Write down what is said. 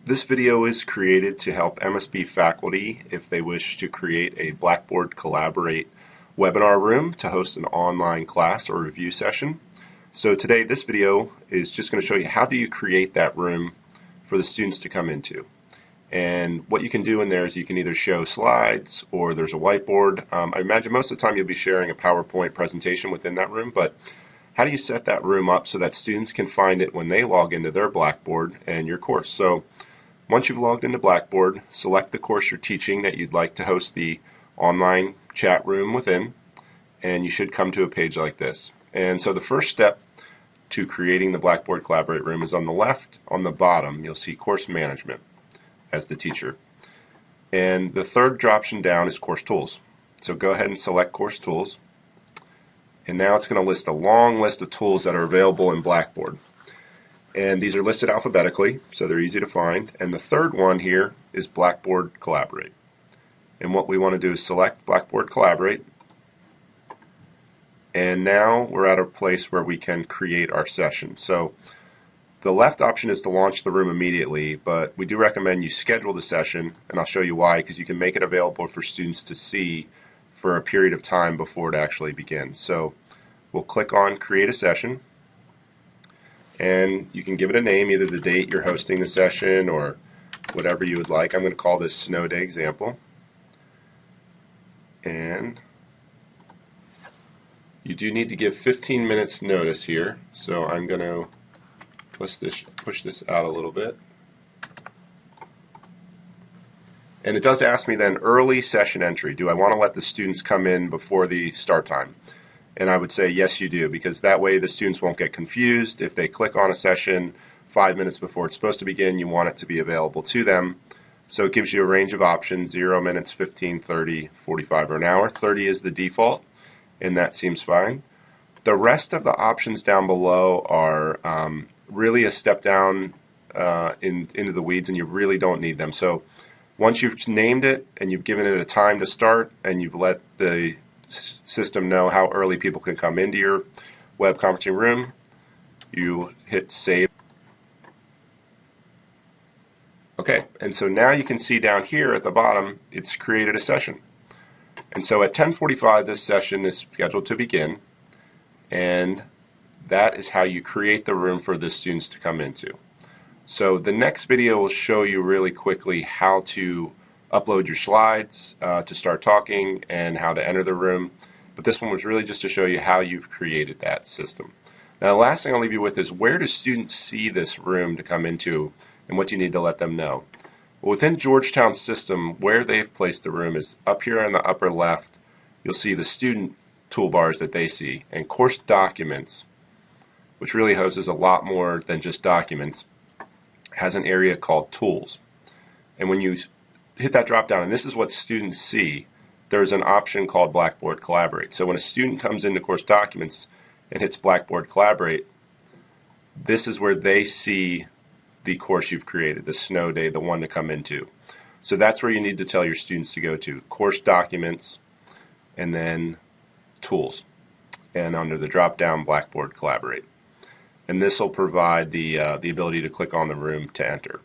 This video is created to help MSB faculty if they wish to create a Blackboard Collaborate webinar room to host an online class or review session. So today this video is just going to show you how do you create that room for the students to come into. And what you can do in there is you can either show slides or there's a whiteboard. I imagine most of the time you'll be sharing a PowerPoint presentation within that room, but how do you set that room up so that students can find it when they log into their Blackboard and your course? So once you've logged into Blackboard, select the course you're teaching that you'd like to host the online chat room within, and you should come to a page like this. And so the first step to creating the Blackboard Collaborate room is on the left. On the bottom, you'll see Course Management as the teacher. And the third option down is Course Tools. So go ahead and select Course Tools. And now it's going to list a long list of tools that are available in Blackboard. And these are listed alphabetically, so they're easy to find. And the third one here is Blackboard Collaborate. And what we want to do is select Blackboard Collaborate. And now we're at a place where we can create our session. So the left option is to launch the room immediately, but we do recommend you schedule the session, and I'll show you why, because you can make it available for students to see for a period of time before it actually begins. So we'll click on Create a Session, and you can give it a name, either the date you're hosting the session or whatever you would like. I'm going to call this Snow Day Example. And you do need to give 15 minutes notice here, so I'm going to push this out a little bit. And it does ask me then early session entry. Do I want to let the students come in before the start time? And I would say yes, you do, because that way the students won't get confused. If they click on a session 5 minutes before it's supposed to begin, you want it to be available to them. So it gives you a range of options: 0 minutes, 15, 30, 45, or an hour. 30 is the default, and that seems fine. The rest of the options down below are really a step down into the weeds, and you really don't need them. So once you've named it and you've given it a time to start and you've let the system know how early people can come into your web conferencing room, you hit Save. Okay, and so now you can see down here at the bottom, it's created a session. And so at 10:45, this session is scheduled to begin, and that is how you create the room for the students to come into. So the next video will show you really quickly how to upload your slides to start talking and how to enter the room. But this one was really just to show you how you've created that system. Now the last thing I'll leave you with is, where do students see this room to come into and what you need to let them know? Well, within Georgetown's system, where they've placed the room is up here in the upper left. You'll see the student toolbars that they see, and Course Documents, which really houses a lot more than just documents, has an area called Tools. And when you hit that drop down, and this is what students see, there's an option called Blackboard Collaborate. So when a student comes into Course Documents and hits Blackboard Collaborate, this is where they see the course you've created, the Snow Day, the one to come into. So that's where you need to tell your students to go to: Course Documents, and then Tools, and under the drop down, Blackboard Collaborate. And this will provide the ability to click on the room to enter.